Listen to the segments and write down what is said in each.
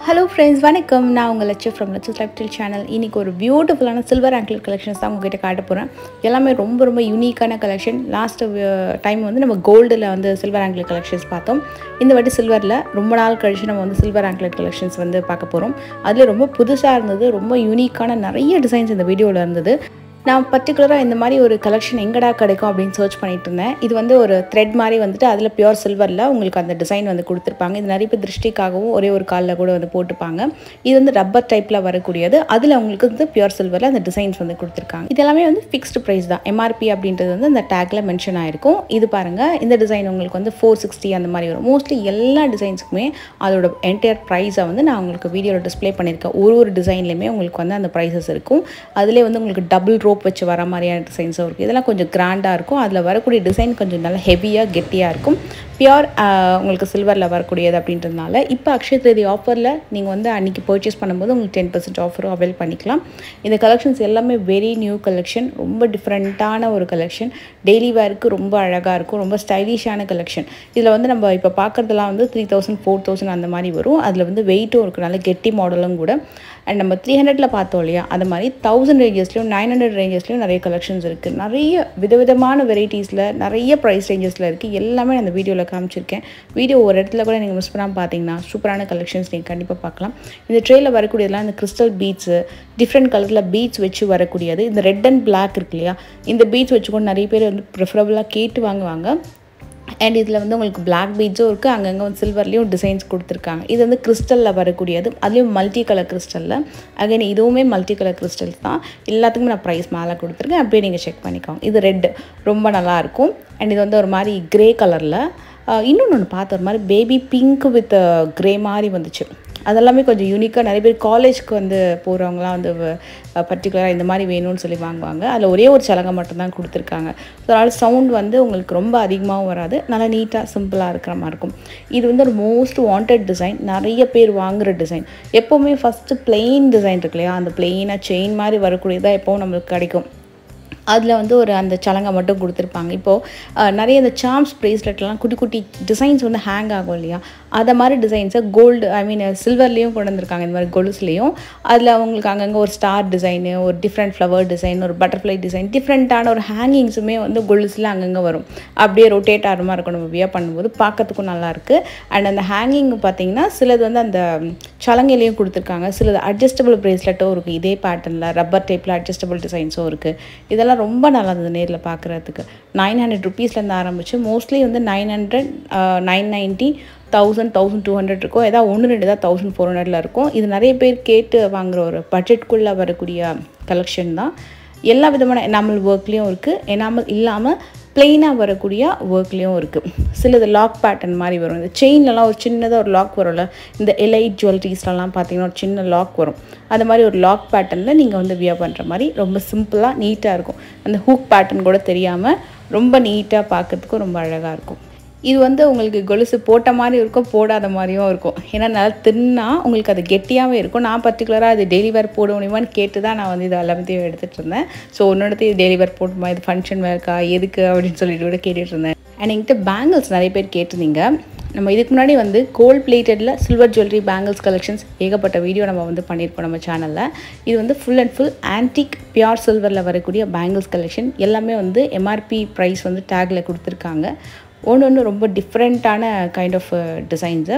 Hello friends, வணக்கம். நான் உங்கள் Latchu from Latchu's lifestyle channel. இன்றைக்கி ஒரு பியூட்டிஃபுல்லான சில்வர் ஆங்கிள் கலெக்ஷன்ஸ் தான் உங்ககிட்ட காட்ட போகிறேன். எல்லாமே ரொம்ப யூனிக்கான கலெக்ஷன். லாஸ்ட் டைம் வந்து நம்ம கோல்டில் வந்து சில்வர் ஆங்கிள் கலெக்ஷன்ஸ் பார்த்தோம். இந்த வாட்டி சில்வரில் ரொம்ப நாள் கழிச்சு நம்ம வந்து சில்வர் ஆங்கிள் கலெக்ஷன்ஸ் வந்து பார்க்க போகிறோம். அதில் ரொம்ப புதுசாக இருந்தது, ரொம்ப யூனிக்கான நிறைய டிசைன்ஸ் இந்த வீடியோவில் இருந்தது. நான் பர்டிகுலராக இந்த மாதிரி ஒரு கலெக்ஷன் எங்கடா கிடைக்கும் அப்படின்னு சர்ச் பண்ணிட்டு இருந்தேன். இது வந்து ஒரு த்ரெட் மாதிரி வந்துட்டு அதில் பியூர் சில்வரில் உங்களுக்கு அந்த டிசைன் வந்து கொடுத்துருப்பாங்க. இது நிறைய பேர் திருஷ்டிக்காகவும் ஒரே ஒரு காலில் கூட வந்து போட்டுப்பாங்க. இது வந்து ரப்பர் டைப்பில் வரக்கூடியது. அதில் உங்களுக்கு வந்து பியூர் சில்வரில் அந்த டிசைன்ஸ் வந்து கொடுத்துருக்காங்க. இது எல்லாமே வந்து ஃபிக்ஸ்டு ப்ரைஸ் தான். எம்ஆர்பி அப்படின்றது வந்து அந்த டேக்கில் மென்ஷன் ஆகிருக்கும். இது பாருங்கள், இந்த டிசைன் உங்களுக்கு வந்து 460 அந்த மாதிரி வரும். மோஸ்ட்லி எல்லா டிசைன்ஸுக்குமே அதோட என்டையர் ப்ரைஸை வந்து நான் உங்களுக்கு வீடியோவில் டிஸ்பிளே பண்ணியிருக்கேன். ஒரு டிசைன்லேயுமே உங்களுக்கு வந்து அந்த ப்ரைஸஸ் இருக்கும். அதிலே வந்து உங்களுக்கு டபுள் ரோப் வச்சு வர மாதிரியான டிசைன்ஸும் இருக்குது. இதெல்லாம் கொஞ்சம் கிராண்டாக இருக்கும். அதில் வரக்கூடிய டிசைன் கொஞ்சம் நல்லா ஹெவியாக கெட்டியாக இருக்கும். பியூர் உங்களுக்கு சில்வரில் வரக்கூடியது அப்படின்றதுனால இப்போ அக்ஷய திருதி ஆஃபரில் நீங்கள் வந்து அன்றைக்கி பர்ச்சேஸ் பண்ணும்போது உங்களுக்கு 10% ஆஃபரும் அவைல் பண்ணிக்கலாம். இந்த கலெக்ஷன்ஸ் எல்லாமே வெரி நியூ கலெக்ஷன், ரொம்ப டிஃப்ரெண்ட்டான ஒரு கலெக்ஷன். டெய்லி வேருக்கு ரொம்ப அழகாக இருக்கும், ரொம்ப ஸ்டைலிஷான கலெக்ஷன். இதில் வந்து நம்ம இப்போ பார்க்குறதுலாம் வந்து 3000 4000 அந்த மாதிரி வரும். அதில் வந்து வெயிட்டும் இருக்குது, நல்ல கெட்டி மாடலும் கூட. அண்ட் நம்ம 300ல் பார்த்தோம் இல்லையா, அது மாதிரி 1000 ரேஞ்சஸ்லையும் 900 ரேஞ்சஸ்லையும் நிறைய கலெக்ஷன்ஸ் இருக்குது. நிறைய விதவிதமான வெரைட்டிஸில் நிறைய ப்ரைஸ் ரேஞ்சஸில் இருக்குது. எல்லாமே நான் அந்த வீடியோவில் காமிச்சிருக்கேன். வீடியோ ஒரு இடத்துல கூட நீங்கள் மிஸ் பண்ணாமல் பார்த்தீங்கன்னா சூப்பரான கலெக்ஷன்ஸ் நீங்கள் கண்டிப்பாக பார்க்கலாம். இந்த ட்ரேயில் வரக்கூடியதெல்லாம் இந்த கிறிஸ்டல் பீட்ஸு, டிஃப்ரெண்ட் கலரில் பீட்ஸ் வச்சு வரக்கூடியது. இந்த ரெட் அண்ட் பிளாக் இருக்கு இல்லையா, இந்த பீட்ஸ் வச்சு கூட நிறைய பேர் வந்து ப்ரிஃபரபுளாக கேட்டு வாங்குவாங்க. அண்ட் இதில் வந்து உங்களுக்கு பிளாக் பீட்ஸும் இருக்குது, அங்கங்கே வந்து சில்வர்லேயும் டிசைன்ஸ் கொடுத்துருக்காங்க. இது வந்து கிறிஸ்டலில் வரக்கூடியது, அதுலேயும் மல்டி கலர் கிறிஸ்டலில். அகைன் இதுவுமே மல்டி கலர் கிறிஸ்டல்ஸ் தான். எல்லாத்துக்குமே நான் ப்ரைஸ் மேலே கொடுத்துருக்கேன், அப்படியே நீங்கள் செக் பண்ணிக்கோங்க. இது ரெட் ரொம்ப நல்லாயிருக்கும். அண்ட் இது வந்து ஒரு மாதிரி க்ரே கலரில். இன்னொன்று பார்த்த ஒரு மாதிரி பேபி பிங்க் வித் க்ரே மாதிரி வந்துச்சு. அதெல்லாமே கொஞ்சம் யூனிக்காக. நிறைய பேர் காலேஜ்க்கு வந்து போகிறவங்களாம் வந்து பர்டிகுலராக இந்த மாதிரி வேணும்னு சொல்லி வாங்குவாங்க. அதில் ஒரே ஒரு சலங்கை மட்டும்தான் கொடுத்துருக்காங்க. ஸோ அதனால் சவுண்ட் வந்து உங்களுக்கு ரொம்ப அதிகமாகவும் வராது, நல்லா நீட்டாக சிம்பிளாக இருக்கிற மாதிரி இருக்கும். இது வந்து ஒரு மோஸ்ட் வாண்டட் டிசைன், நிறைய பேர் வாங்குகிற டிசைன். எப்போவுமே ஃபஸ்ட்டு பிளெயின் டிசைன் இருக்கு இல்லையா, அந்த பிளெயினாக செயின் மாதிரி வரக்கூடியதாக எப்போவும் நம்மளுக்கு கிடைக்கும். அதில் வந்து ஒரு அந்த சலங்கை மட்டும் கொடுத்துருப்பாங்க. இப்போது நிறைய இந்த சார்ம்ஸ் ப்ரேஸ்லெட்லாம் குட்டி குட்டி டிசைன்ஸ் வந்து ஹேங் ஆகும் இல்லையா, அதை மாதிரி டிசைன்ஸை கோல்டு சில்வர்லேயும் கொண்டு வந்திருக்காங்க. இந்த மாதிரி கொலுசுலேயும் அதில் அவங்களுக்கு அங்கங்கே ஒரு ஸ்டார் டிசைனு, ஒரு டிஃப்ரெண்ட் ஃப்ளவர் டிசைன், ஒரு பட்டர்ஃப்ளை டிசைன், டிஃப்ரெண்ட்டான ஒரு ஹேங்கிங்ஸுமே வந்து கொலுசில் அங்கங்கே வரும். அப்படியே ரொட்டேட் ஆகிற மாதிரி இருக்கும். நம்ம வியர் பண்ணும்போது பார்க்கறதுக்கும் நல்லாயிருக்கு. அண்ட் அந்த ஹேங்கிங் பார்த்திங்கன்னா சிலது வந்து அந்த சலங்கையிலையும் கொடுத்துருக்காங்க, சிலது அட்ஜஸ்டபிள் ப்ரேஸ்லெட்டும் இருக்குது. இதே பேட்டர்னில் ரப்பர் டைப்பில் அட்ஜஸ்டபிள் டிசைன்ஸும் இருக்குது. இதெல்லாம் ரொம்ப நல்லா இருந்தது நேரில் பார்க்குறதுக்கு. 900 ருபீஸ்லேருந்து ஆரம்பிச்சு மோஸ்ட்லி வந்து 900, 990, 1000, 1200 இருக்கும். ஏதாவது 1-2 தான் 1400 இருக்கும். இது நிறைய பேர் கேட்டு வாங்குகிற ஒரு பட்ஜெட்குள்ளே வரக்கூடிய கலெக்ஷன் தான். எல்லா விதமான எனாமல் ஒர்க்லேயும் இருக்குது, எனாமல் இல்லாமல் ப்ளெயினாக வரக்கூடிய ஒர்க்லேயும் இருக்குது. சிலது லாக் பேட்டர்ன் மாதிரி வரும். இந்த செயின்லலாம் ஒரு சின்னதாக ஒரு லாக் வரும்ல, இந்த எலைட் ஜுவல்லரிஸ்லாம் பார்த்தீங்கன்னா ஒரு சின்ன லாக் வரும். அது மாதிரி ஒரு லாக் பேட்டர்னில் நீங்கள் வந்து வியர் பண்ணுற மாதிரி ரொம்ப சிம்பிளாக நீட்டாக இருக்கும். அந்த ஹூக் பேட்டர்ன் கூட தெரியாமல் ரொம்ப நீட்டாக பார்க்கறதுக்கும் ரொம்ப அழகாக இருக்கும். இது வந்து உங்களுக்கு கொலுசு போட்ட மாதிரி இருக்கும், போடாத மாதிரியும் இருக்கும். ஏன்னா நல்லா தின்னா உங்களுக்கு அது கெட்டியாகவே இருக்கும். நான் பர்டிகுலராக அது டெய்லி வேர் போட முடியுமான்னு கேட்டு தான் நான் வந்து இது எல்லாத்தையும் எடுத்துகிட்டு இருந்தேன். ஸோ ஒன்னொருத்தையும் இது டெய்லி வேர் போட்டுமா, இது ஃபங்க்ஷன் வேர்க்கா, எதுக்கு அப்படின்னு சொல்லிட்டு கூட கேட்டுட்டு இருந்தேன். அண்ட் என்கிட்ட பேங்கிள்ஸ் நிறைய பேர் கேட்டிருந்தீங்க. நம்ம இதுக்கு முன்னாடி வந்து கோல்ட் பிளேட்டடில் சில்வர் ஜுவல்லரி பேங்கிள்ஸ் கலெக்ஷன்ஸ் ஏகப்பட்ட வீடியோ நம்ம வந்து பண்ணியிருப்போம் நம்ம சேனலில். இது வந்து full and full antique pure சில்வரில் வரக்கூடிய பேங்கிள்ஸ் கலெக்ஷன். எல்லாமே வந்து எம்ஆர்பி ப்ரைஸ் வந்து டேக்கில் கொடுத்துருக்காங்க. ஒன்று ரொம்ப டிஃப்ரெண்ட்டான கைண்ட் ஆஃப் டிசைன்ஸு.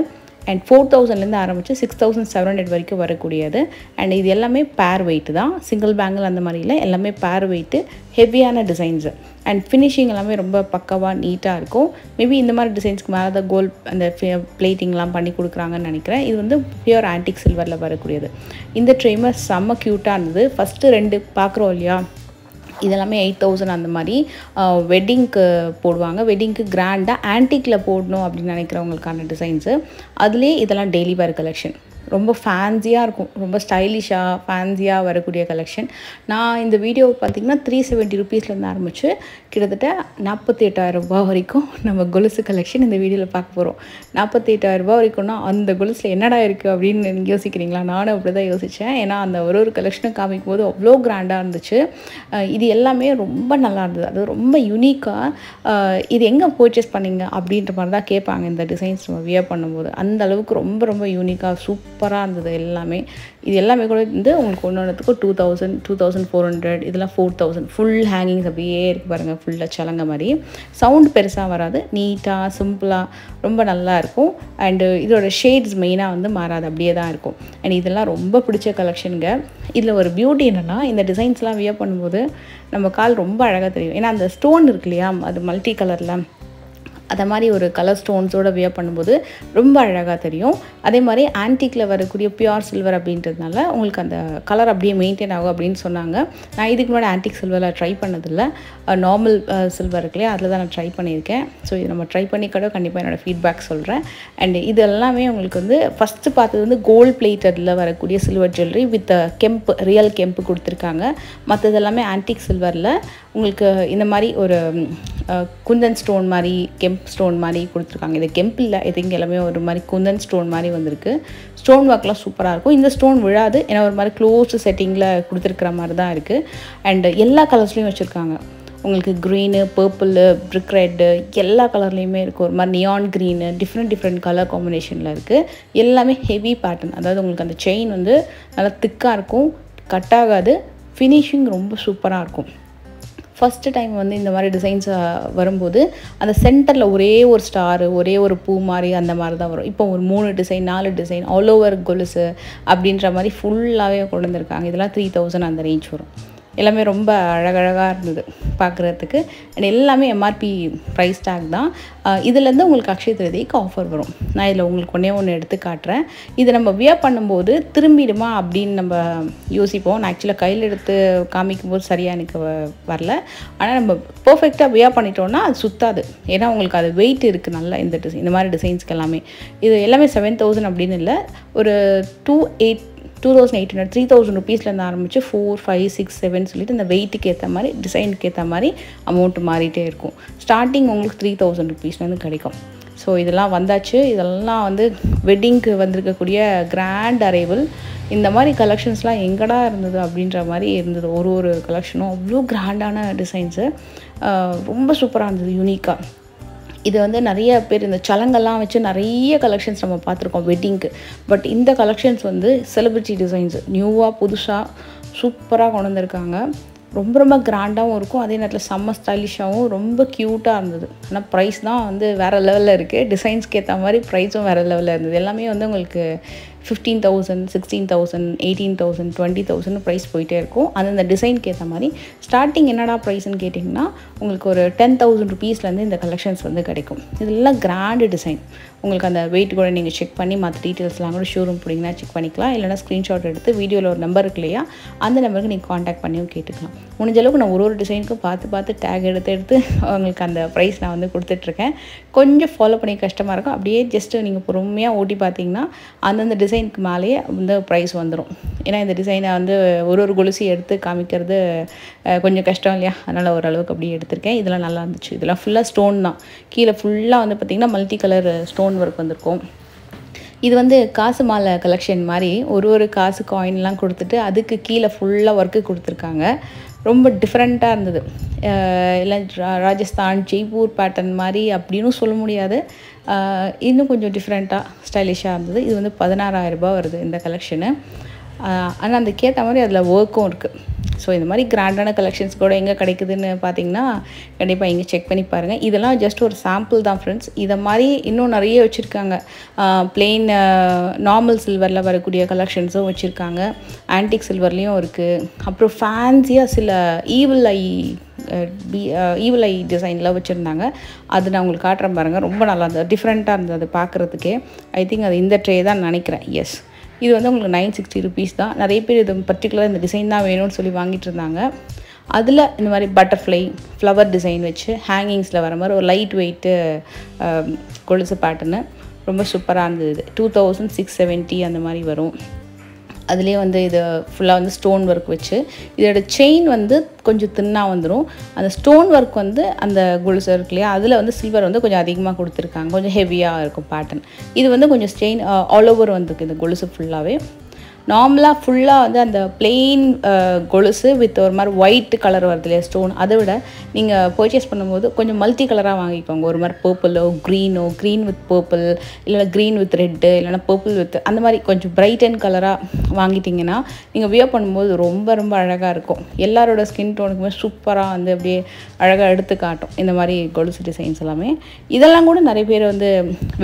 அண்ட் 4000லேருந்து ஆரம்பித்து 6700 வரைக்கும் வரக்கூடியது. அண்ட் இது எல்லாமே பேர் வெயிட்டு தான், சிங்கிள் பேங்கிள் அந்த மாதிரி இல்லை, எல்லாமே பேர் வெயிட்டு, ஹெவியான டிசைன்ஸு. அண்ட் ஃபினிஷிங் எல்லாமே ரொம்ப பக்காவாக நீட்டாக இருக்கும். மேபி இந்த மாதிரி டிசைன்ஸ்க்கு மேலே தான் கோல்ட் அந்த பிளேட்டிங்லாம் பண்ணி கொடுக்குறாங்கன்னு நினைக்கிறேன். இது வந்து பியூர் ஆன்டிக் சில்வரில் வரக்கூடியது. இந்த ட்ரெய்மை செம்ம க்யூட்டாக இருந்தது. ஃபஸ்ட்டு 2 பார்க்குறோம் இல்லையா, இதெல்லாமே 8000 அந்த மாதிரி வெட்டிங்க்கு போடுவாங்க. வெட்டிங்க்கு கிராண்டாக ஆன்டிக்கில் போடணும் அப்படின்னு நினைக்கிறவங்களுக்கான டிசைன்ஸு. அதுலேயே இதெல்லாம் டெய்லி வேர் கலெக்ஷன். ரொம்ப ஃபேன்சியாக இருக்கும், ரொம்ப ஸ்டைலிஷாக ஃபேன்சியாக வரக்கூடிய கலெக்ஷன். நான் இந்த வீடியோ பார்த்திங்கன்னா 370 ருபீஸ்லேருந்து ஆரம்பித்து கிட்டத்தட்ட 48,000 ரூபா வரைக்கும் நம்ம கொலுசு கலெக்ஷன் இந்த வீடியோவில் பார்க்க போகிறோம். 48,000 ரூபா வரைக்கும்னா அந்த கொலுசில் என்னடா இருக்குது அப்படின்னு யோசிக்கிறீங்களா? நானும் அப்படி தான் யோசித்தேன். ஏன்னா அந்த ஒரு கலெக்ஷனை காமிக்கும் போது அவ்வளோ கிராண்டாக இருந்துச்சு. இது எல்லாமே ரொம்ப நல்லா இருந்தது. அது ரொம்ப யூனிக்காக. இது எங்கே பர்ச்சேஸ் பண்ணிங்க அப்படின்ற மாதிரி தான் கேட்பாங்க இந்த டிசைன்ஸ் நம்ம வியர் பண்ணும்போது. அந்த அளவுக்கு ரொம்ப யூனிக்காக சூப்பர் சூப்பராக இருந்தது எல்லாமே. இது எல்லாமே கூட வந்து உங்களுக்கு ஒன்றுத்துக்கு 2000, 2400, இதெல்லாம் 4000. ஃபுல் ஹேங்கிங்ஸ் அப்படியே இருக்குது பாருங்கள், ஃபுல்லாக சலங்க மாதிரி. சவுண்ட் பெருசாக வராது, நீட்டாக சிம்பிளாக ரொம்ப நல்லாயிருக்கும். அண்டு இதோட ஷேட்ஸ் மெயினாக வந்து மாறாது, அப்படியே தான் இருக்கும். அண்ட் இதெல்லாம் ரொம்ப பிடிச்ச கலெக்ஷனுங்க. இதில் ஒரு பியூட்டி என்னென்னா, இந்த டிசைன்ஸ்லாம் வியர் பண்ணும்போது நம்ம கால் ரொம்ப அழகாக தெரியும். ஏன்னா அந்த ஸ்டோன் இருக்கு இல்லையா, அது மல்டி கலரில் அதை மாதிரி ஒரு கலர் ஸ்டோன்ஸோடு வியர் பண்ணும்போது ரொம்ப அழகாக தெரியும். அதே மாதிரி ஆன்டிக்கில் வரக்கூடிய பியூர் சில்வர் அப்படின்றதுனால உங்களுக்கு அந்த கலர் அப்படியே மெயின்டைன் ஆகும் அப்படின்னு சொன்னாங்க. நான் இதுக்கு முன்னாடி ஆன்டிக் சில்வரில் ட்ரை பண்ணதில்லை, நார்மல் சில்வர் இருக்கு இல்லையா, அதில் தான் நான் ட்ரை பண்ணியிருக்கேன். ஸோ இது நம்ம ட்ரை பண்ணி கூட கண்டிப்பாக என்னோடய ஃபீட்பேக் சொல்கிறேன். அண்ட் இது எல்லாமே உங்களுக்கு வந்து ஃபஸ்ட்டு பார்த்தது வந்து கோல்டு பிளேட்டடில் வரக்கூடிய சில்வர் ஜுவல்லரி வித் கெம்ப், ரியல் கெம்ப் கொடுத்துருக்காங்க. மற்றது எல்லாமே ஆன்டிக் சில்வரில் உங்களுக்கு இந்த மாதிரி ஒரு குந்தன் ஸ்டோன் மாதிரி, கெம்ப் ஸ்டோன் மாதிரி கொடுத்துருக்காங்க. இது கெம்ப் இல்லை, இதுங்க எல்லாமே ஒரு மாதிரி குந்தன் ஸ்டோன் மாதிரி வந்திருக்கு. ஸ்டோன் ஒர்க்லாம் சூப்பராக இருக்கும். இந்த ஸ்டோன் விழாது, ஏன்னா ஒரு மாதிரி க்ளோஸ்டு செட்டிங்கில் கொடுத்துருக்குற மாதிரி தான் இருக்குது. அண்டு எல்லா கலர்ஸ்லையும் வச்சுருக்காங்க. உங்களுக்கு க்ரீனு, பர்பிள், பிரிக் ரெட்டு எல்லா கலர்லேயுமே இருக்குது. ஒரு மாதிரி நியான் க்ரீனு, டிஃப்ரெண்ட் கலர் காம்பினேஷனில் இருக்குது. எல்லாமே ஹெவி பேட்டர்ன். அதாவது உங்களுக்கு அந்த செயின் வந்து நல்லா திக்காக இருக்கும், கட் ஆகாது, ஃபினிஷிங் ரொம்ப சூப்பராக இருக்கும். ஃபஸ்ட்டு டைம் வந்து இந்த மாதிரி டிசைன்ஸ் வரும்போது அந்த சென்டரில் ஒரே ஒரு ஸ்டாரு, ஒரே ஒரு பூ மாதிரி அந்த மாதிரி தான் வரும். இப்போ ஒரு 3 டிசைன் 4 டிசைன் ஆல் ஓவர் கொலுசு அப்படின்ற மாதிரி ஃபுல்லாகவே கொண்டு வந்திருக்காங்க. இதெல்லாம் 3000 அந்த ரேஞ்ச் வரும். எல்லாமே ரொம்ப அழகழகாக இருந்தது பார்க்குறதுக்கு. அண்ட் எல்லாமே எம்ஆர்பி ப்ரைஸ் டேக் தான். இதுலேருந்து உங்களுக்கு அக்ஷய திருதிக்கு ஆஃபர் வரும். நான் இதில் உங்களுக்கு ஒன்று எடுத்து காட்டுறேன். இதை நம்ம வியர் பண்ணும்போது திரும்பிடுமா அப்படின்னு நம்ம யோசிப்போம். நான் ஆக்சுவலாக கையில் எடுத்து காமிக்கும்போது சரியாக எனக்கு வரல. ஆனால் நம்ம பர்ஃபெக்டாக வியர் பண்ணிட்டோன்னா அது சுத்தாது. ஏன்னா உங்களுக்கு அது வெயிட் இருக்குது நல்லா. இந்த மாதிரி டிசைன்ஸ்க்கு எல்லாமே இது எல்லாமே 7000 அப்படின்னு இல்லை, ஒரு 2800 3000 ருபீஸ்லேருந்து ஆரம்பித்து 4, 5, 6, 7 சொல்லிட்டு இந்த வெயிட்டுக்கு ஏற்ற மாதிரி, டிசைனுக்கு ஏற்ற மாதிரி அமௌண்ட் மாறிட்டே இருக்கும். ஸ்டார்டிங் உங்களுக்கு 3000 ருபீஸ்லேருந்து கிடைக்கும். ஸோ இதெல்லாம் வந்தாச்சு. இதெல்லாம் வந்து வெட்டிங்க்கு வந்திருக்கக்கூடிய கிராண்ட் அரைவல். இந்த மாதிரி கலெக்ஷன்ஸ்லாம் எங்கடா இருந்தது அப்படின்ற மாதிரி இருந்தது. ஒரு கலெக்ஷனும் அவ்வளோ கிராண்டான டிசைன்ஸு, ரொம்ப சூப்பராக இருந்தது, யூனிக்காக. இது வந்து நிறைய பேர் இந்த சலங்கெல்லாம் வச்சு நிறைய கலெக்ஷன்ஸ் நம்ம பார்த்துருக்கோம் வெட்டிங்க்கு. பட் இந்த கலெக்ஷன்ஸ் வந்து செலிப்ரிட்டி டிசைன்ஸ், நியூவாக புதுசாக சூப்பராக கொண்டு வந்திருக்காங்க. ரொம்ப கிராண்டாகவும் இருக்கும், அதே நேரத்தில் செம்ம ஸ்டைலிஷாகவும் ரொம்ப க்யூட்டாக இருந்தது. ஆனால் ப்ரைஸ் தான் வந்து வேறு லெவலில் இருக்குது. டிசைன்ஸ்க்கு ஏற்ற மாதிரி ப்ரைஸும் வேறு லெவலில் இருந்தது. எல்லாமே வந்து உங்களுக்கு 15,000, 16,000, 18,000, 20,000 ப்ரைஸ் போயிட்டே இருக்கும். அந்தந்த டிசைனுக்கு ஏற்ற மாதிரி. ஸ்டார்டிங் என்னடா ப்ரைஸ்ன்னு கேட்டிங்கன்னா உங்களுக்கு ஒரு 10,000 ருபீஸ்லேருந்து இந்த கலெக்ஷன்ஸ் வந்து கிடைக்கும். இதெல்லாம் கிராண்டு டிசைன். உங்களுக்கு அந்த வெயிட் கூட நீங்கள் செக் பண்ணி மற்ற டீட்டெயில்ஸ்லாம் கூட ஷோரூம் போனீங்கன்னா செக் பண்ணிக்கலாம். இல்லைனா ஸ்க்ரீன்ஷாட் எடுத்து வீடியோவில் ஒரு நம்பர் இருக்கு இல்லையா, அந்த நம்பருக்கு நீங்கள் காண்டாக்ட் பண்ணியும் கேட்டுக்கலாம். முடிஞ்ச அளவுக்கு நான் ஒரு டிசைனுக்கும் பார்த்து டேக் எடுத்து உங்களுக்கு அந்த ப்ரைஸ் நான் வந்து கொடுத்துட்ருக்கேன். கொஞ்சம் ஃபாலோ பண்ணி கஷ்டமாக இருக்கும். அப்படியே ஜஸ்ட்டு நீங்கள் பொறுமையாக ஓட்டி பார்த்தீங்கன்னா அந்தந்த டிசைனுக்கு மேலேயே வந்து ப்ரைஸ் வந்துடும். ஏன்னா இந்த டிசைனை வந்து ஒரு கொலுசி எடுத்து காமிக்கிறது கொஞ்சம் கஷ்டம் இல்லையா, அதனால் ஓரளவுக்கு அப்படியே எடுத்திருக்கேன். இதெல்லாம் நல்லா இருந்துச்சு. இதெல்லாம் ஃபுல்லாக ஸ்டோன் தான். கீழே ஃபுல்லாக வந்து பார்த்திங்கன்னா மல்டி கலர் ஸ்டோன் ஒர்க் வந்திருக்கும். இது வந்து காசு மாலை கலெக்ஷன் மாதிரி ஒரு காசு காயின்லாம் கொடுத்துட்டு அதுக்கு கீழே ஃபுல்லாக ஒர்க்கு கொடுத்துருக்காங்க. ரொம்ப டிஃப்ரெண்ட்டாக இருந்தது. இல்லை ராஜஸ்தான் ஜெய்ப்பூர் பேட்டர்ன் மாதிரி அப்படின்னு சொல்ல முடியாது, இன்னும் கொஞ்சம் டிஃப்ரெண்ட்டாக ஸ்டைலிஷாக இருந்தது. இது வந்து 16,000 ரூபாய் வருது இந்த கலெக்ஷனு. ஆனால் அதுக்கேற்ற மாதிரி அதில் ஒர்க்கும் இருக்குது. ஸோ இந்த மாதிரி கிராண்டான கலெக்ஷன்ஸ் கூட எங்கே கிடைக்குதுன்னு பார்த்தீங்கன்னா கண்டிப்பாக இங்கே செக் பண்ணி பாருங்கள். இதெல்லாம் ஜஸ்ட் ஒரு சாம்பிள் தான் ஃப்ரெண்ட்ஸ். இதை மாதிரி இன்னும் நிறைய வச்சுருக்காங்க. பிளெயின் நார்மல் சில்வரில் வரக்கூடிய கலெக்ஷன்ஸும் வச்சுருக்காங்க, ஆன்டிக் சில்வர்லேயும் இருக்குது. அப்புறம் ஃபேன்சியாக சில ஈவில் ஐ டிசைனில் வச்சுருந்தாங்க. அது நான் உங்களுக்கு காட்டுறேன் பாருங்கள். ரொம்ப நல்லா இருந்தது, டிஃப்ரெண்ட்டாக இருந்தது அது பார்க்குறதுக்கே. ஐ திங்க் அது இந்த ட்ரே தான் நினைக்கிறேன். எஸ், இது வந்து உங்களுக்கு 960 ருபீஸ் தான். நிறைய பேர் இது பர்டிகுலராக இந்த டிசைன் தான் வேணும்னு சொல்லி வாங்கிட்டு இருந்தாங்க. அதில் இந்த மாதிரி பட்டர்ஃப்ளை ஃப்ளவர் டிசைன் வச்சு ஹேங்கிங்ஸில் வர மாதிரி ஒரு லைட் வெயிட்டு கொலுசு பேட்டர்னு ரொம்ப சூப்பராக இருந்தது. 2670 அந்த மாதிரி வரும். அதுலேயே வந்து இது ஃபுல்லாக வந்து ஸ்டோன் ஒர்க் வச்சு, இதோட செயின் வந்து கொஞ்சம் தின்னாக வந்துடும். அந்த ஸ்டோன் ஒர்க் வந்து அந்த கொலுசு இருக்கு இல்லையா, அதில் வந்து சில்வர் வந்து கொஞ்சம் அதிகமாக கொடுத்துருக்காங்க, கொஞ்சம் ஹெவியாக இருக்கும் பேட்டர்ன். இது வந்து கொஞ்சம் ஸ்டெயின் ஆல் ஓவர் வந்துருக்கு இந்த கொலுசு ஃபுல்லாகவே. நார்மலாக ஃபுல்லாக வந்து அந்த பிளெயின் கொலுசு வித் ஒரு மாதிரி ஒயிட் கலர் வருது இல்லையா ஸ்டோன், அதை விட நீங்கள் பர்ச்சேஸ் பண்ணும்போது கொஞ்சம் மல்டி கலராக வாங்கிக்கோங்க. ஒரு மாதிரி பர்பிளோ க்ரீன் வித் பர்பிள், இல்லைனா க்ரீன் வித் ரெட்டு, இல்லைனா பர்பிள் வித் அந்த மாதிரி கொஞ்சம் பிரைட் அண்ட் கலராக வாங்கிட்டிங்கன்னா நீங்கள் வியர் பண்ணும்போது ரொம்ப ரொம்ப அழகாக இருக்கும். எல்லாரோட ஸ்கின் டோனுக்குமே சூப்பராக வந்து அப்படியே அழகாக எடுத்து காட்டும் இந்த மாதிரி கொலுசு டிசைன்ஸ் எல்லாமே. இதெல்லாம் கூட நிறைய பேர் வந்து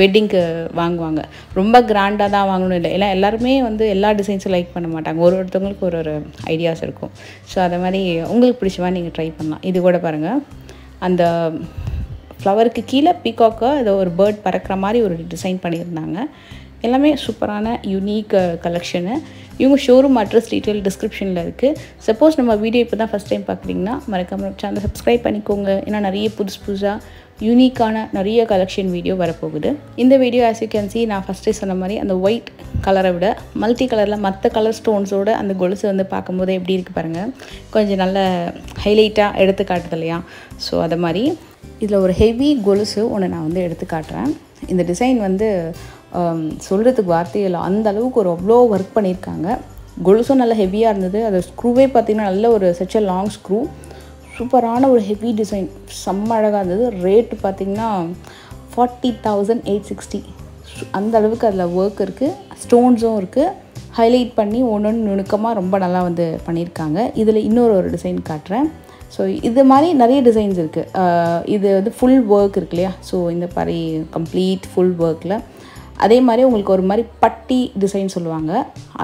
வெட்டிங்க்கு வாங்குவாங்க. ரொம்ப கிராண்டாக தான் வாங்கணும் இல்லை, ஏன்னா எல்லாருமே வந்து எல்லா டிசைன்ஸும் லைக் பண்ண மாட்டாங்க. ஒருத்தவங்களுக்கு ஒரு ஐடியாஸ் இருக்கும். ஸோ அதை மாதிரி உங்களுக்கு பிடிச்ச மாதிரி நீங்கள் ட்ரை பண்ணலாம். இது கூட பாருங்கள், அந்த ஃப்ளவருக்கு கீழே பீகாக்காக ஏதோ ஒரு பேர்ட் பறக்கிற மாதிரி ஒரு டிசைன் பண்ணியிருந்தாங்க. எல்லாமே சூப்பரான யூனிக் கலெக்ஷனு. இவங்க ஷோரூம் அட்ரஸ் டீட்டெயில் டிஸ்கிரிப்ஷனில் இருக்குது. சப்போஸ் நம்ம வீடியோ இப்போ தான் ஃபஸ்ட் டைம் பார்க்குறீங்கன்னா மறக்காம சேனலை சப்ஸ்கிரைப் பண்ணிக்கோங்க. ஏன்னா நிறைய புதுசாக யூனிக்கான நிறைய கலெக்ஷன் வீடியோ வரப்போகுது. இந்த video as you can see நான் ஃபஸ்ட்டே சொன்ன மாதிரி அந்த ஒயிட் கலரை விட மல்டி கலரில் மற்ற கலர் ஸ்டோன்ஸோடு அந்த கொலுசு வந்து பார்க்கும்போது எப்படி இருக்குது பாருங்கள், கொஞ்சம் நல்ல ஹைலைட்டாக எடுத்து காட்டுது இல்லையா? ஸோ அதை மாதிரி இதில் ஒரு ஹெவி கொலுசு ஒன்று நான் வந்து எடுத்து காட்டுறேன். இந்த டிசைன் வந்து சொல்கிறதுக்கு வார்த்தையில் அந்த அளவுக்கு ஒரு அவ்வளோ ஒர்க் பண்ணியிருக்காங்க. கொலுசும் நல்லா ஹெவியாக இருந்தது. அது ஸ்க்ரூவே பார்த்திங்கன்னா நல்ல ஒரு சச் அ லாங் ஸ்க்ரூ, சூப்பரான ஒரு ஹெவி டிசைன், செம்ம அழகாக இருந்தது. ரேட்டு பார்த்திங்கன்னா 40,860. அந்த அளவுக்கு அதில் ஒர்க் இருக்குது, ஸ்டோன்ஸும் இருக்குது. ஹைலைட் பண்ணி ஒன்று நுணுக்கமாக ரொம்ப நல்லா வந்து பண்ணியிருக்காங்க. இதில் இன்னொரு டிசைன் காட்டுறேன். ஸோ இது மாதிரி நிறைய டிசைன்ஸ் இருக்குது. இது வந்து ஃபுல் ஒர்க் இருக்கு இல்லையா? ஸோ இந்த மாதிரி கம்ப்ளீட் ஃபுல் ஒர்க்கில் அதே மாதிரி உங்களுக்கு ஒரு மாதிரி பட்டி டிசைன் சொல்லுவாங்க,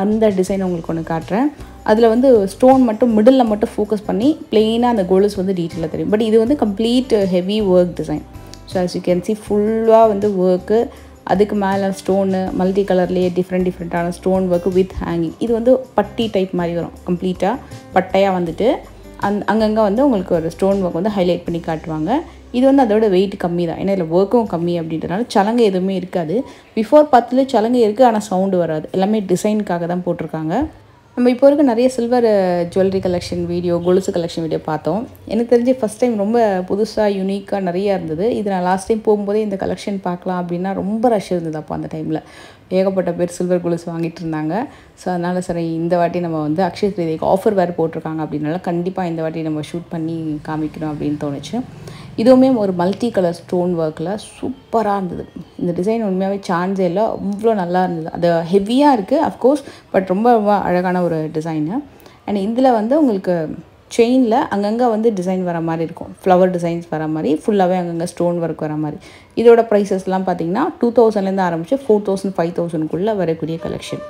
அந்த டிசைன் உங்களுக்கு ஒன்று காட்டுறேன். அதில் வந்து ஸ்டோன் மட்டும் மிடில் மட்டும் ஃபோக்கஸ் பண்ணி பிளெயினாக அந்த கொலுசு வந்து டீட்டெயிலாக தெரியும். பட் இது வந்து complete heavy work design. So as you can see ஃபுல்லாக வந்து ஒர்க்கு, அதுக்கு மேலே ஸ்டோனு மல்டி கலர்லேயே டிஃப்ரெண்ட்டான ஸ்டோன் ஒர்க்கு வித் ஹேங்கிங். இது வந்து பட்டி டைப் மாதிரி வரும், கம்ப்ளீட்டாக பட்டையாக வந்துட்டு அங்கங்கே வந்து உங்களுக்கு ஒரு ஸ்டோன் ஒர்க் வந்து ஹைலைட் பண்ணி காட்டுவாங்க. இது வந்து அதோட வெயிட் கம்மி தான், ஏன்னா இதில் ஒர்க்கும் கம்மி அப்படின்றனால சலங்கை எதுவுமே இருக்காது. பிஃபோர் 10 சலங்கை இருக்குது, ஆனால் சவுண்டு வராது. எல்லாமே டிசைனுக்காக தான் போட்டிருக்காங்க. நம்ம இப்போ இருக்க நிறைய சில்வர் ஜுவல்லரி கலெக்ஷன் வீடியோ, கொலுசு கலெக்ஷன் வீடியோ பார்த்தோம். எனக்கு தெரிஞ்சு ஃபஸ்ட் டைம் ரொம்ப புதுசாக யூனிக்காக நிறையா இருந்தது. இது நான் லாஸ்ட் டைம் போகும்போதே இந்த கலெக்ஷன் பார்க்கலாம் அப்படின்னா ரொம்ப ரஷ் இருந்தது. அப்போ அந்த டைமில் ஏகப்பட்ட பேர் சில்வர் கொலுசு வாங்கிட்டு இருந்தாங்க. ஸோ அதனால் சரி இந்த வாட்டி நம்ம வந்து அக்ஷய திருதிக்கு ஆஃபர் வேறு போட்டிருக்காங்க அப்படின்னால கண்டிப்பாக இந்த வாட்டி நம்ம ஷூட் பண்ணி காமிக்கணும் அப்படின்னு தோணுச்சு. இதுவுமே ஒரு மல்டி கலர் ஸ்டோன் ஒர்க்கில் சூப்பராக இருந்தது. இந்த டிசைன் உண்மையாகவே சான்ஸே இல்லை, அவ்வளோ நல்லா இருந்தது. அது ஹெவியாக இருக்குது அஃப்கோர்ஸ், பட் ரொம்ப ரொம்ப அழகான ஒரு டிசைனு. அண்ட் இதில் வந்து உங்களுக்கு செயினில் அங்கங்கே வந்து டிசைன் வர மாதிரி இருக்கும், ஃப்ளவர் டிசைன்ஸ் வர மாதிரி, ஃபுல்லாகவே அங்கங்கே ஸ்டோன் ஒர்க் வர மாதிரி. இதோட ப்ரைஸஸ்லாம் பார்த்திங்கன்னா 2000லேருந்து ஆரம்பித்து 4000 5000க்குள்ளே வரக்கூடிய கலெக்ஷன்.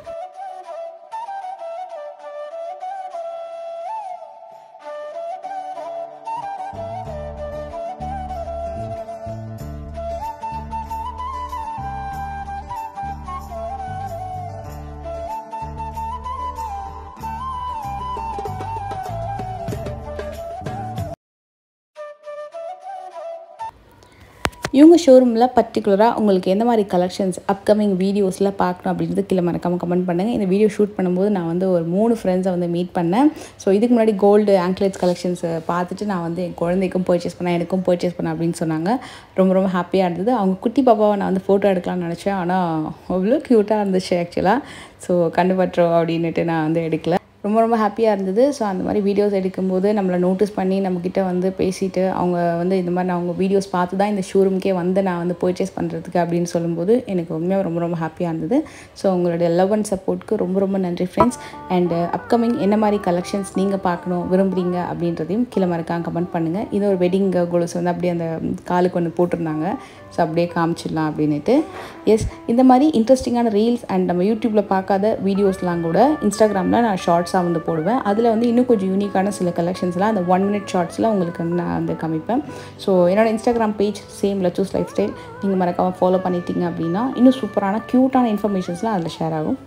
இவங்க ஷோரூமில் பர்டிகுலராக உங்களுக்கு எந்த மாதிரி கலெக்ஷன்ஸ் அப்கமிங் வீடியோஸில் பார்க்கணும் அப்படின்றது கீழே மறக்காமல் கமெண்ட் பண்ணுங்கள். இந்த வீடியோ ஷூட் பண்ணும்போது நான் வந்து ஒரு 3 ஃப்ரெண்ட்ஸை வந்து மீட் பண்ணேன். ஸோ இதுக்கு முன்னாடி கோல்டு ஆங்க்லேட்ஸ் கலெக்ஷன்ஸை பார்த்துட்டு நான் வந்து என் குழந்தைக்கும் பர்ச்சேஸ் பண்ணேன், எனக்கும் பர்ச்சேஸ் பண்ணேன் அப்படின்னு சொன்னாங்க. ரொம்ப ரொம்ப ஹாப்பியாக இருந்தது. அவங்க குட்டி பாப்பாவை நான் வந்து ஃபோட்டோ எடுக்கலாம்னு நினச்சேன், ஆனால் அவ்வளோ க்யூட்டாக இருந்துச்சு ஆக்சுவலாக. ஸோ கண்டுபட்டுறோம் அப்படின்ட்டு நான் வந்து எடுக்கல. ரொம்ப ரொம்ப ஹாப்பியாக இருந்தது. ஸோ அந்த மாதிரி வீடியோஸ் எடுக்கும்போது நம்மளை நோட்டீஸ் பண்ணி நம்மக்கிட்ட வந்து பேசிவிட்டு அவங்க வந்து இந்த மாதிரி நான் அவங்க வீடியோஸ் பார்த்து தான் இந்த ஷோரூம்க்கே வந்து நான் வந்து பர்ச்சேஸ் பண்ணுறதுக்கு அப்படின்னு சொல்லும்போது எனக்கு உண்மையாக ரொம்ப ரொம்ப ஹாப்பியாக இருந்தது. ஸோ உங்களுடைய லவ் அண்ட் சப்போர்ட்க்கு ரொம்ப ரொம்ப நன்றி ஃப்ரெண்ட்ஸ். அண்ட் அப்கமிங் என்ன மாதிரி கலெக்ஷன்ஸ் நீங்கள் பார்க்கணும் விரும்புகிறீங்க அப்படின்றதையும் கீழே மறக்காம கமெண்ட் பண்ணுங்கள். இது ஒரு வெட்டிங் கொலுசு வந்து அப்படியே அந்த காலுக்கு ஒன்று போட்டிருந்தாங்க. ஸோ அப்படியே காமிச்சிடலாம் அப்படின்ட்டு. எஸ், இந்த மாதிரி இன்ட்ரெஸ்டிங்கான ரீல்ஸ் அண்ட் நம்ம யூடியூப்பில் பார்க்காத வீடியோஸ்லாம் கூட இன்ஸ்டாகிராமில் நான் ஷார்ட்ஸாக வந்து போடுவேன். அதில் வந்து இன்னும் கொஞ்சம் யூனிக்கான சில கலெக்ஷன்ஸ்லாம் அந்த 1 minute ஷார்ட்ஸில் உங்களுக்கு நான் வந்து காமிப்பேன். ஸோ என்னோடய Instagram page same Lachu's life style நீங்கள் மறக்காமல் ஃபாலோ பண்ணிட்டீங்க அப்படின்னா இன்னும் சூப்பரான க்யூட்டான இன்ஃபர்மேஷன்ஸ்லாம் அதில் ஷேர் ஆகும்.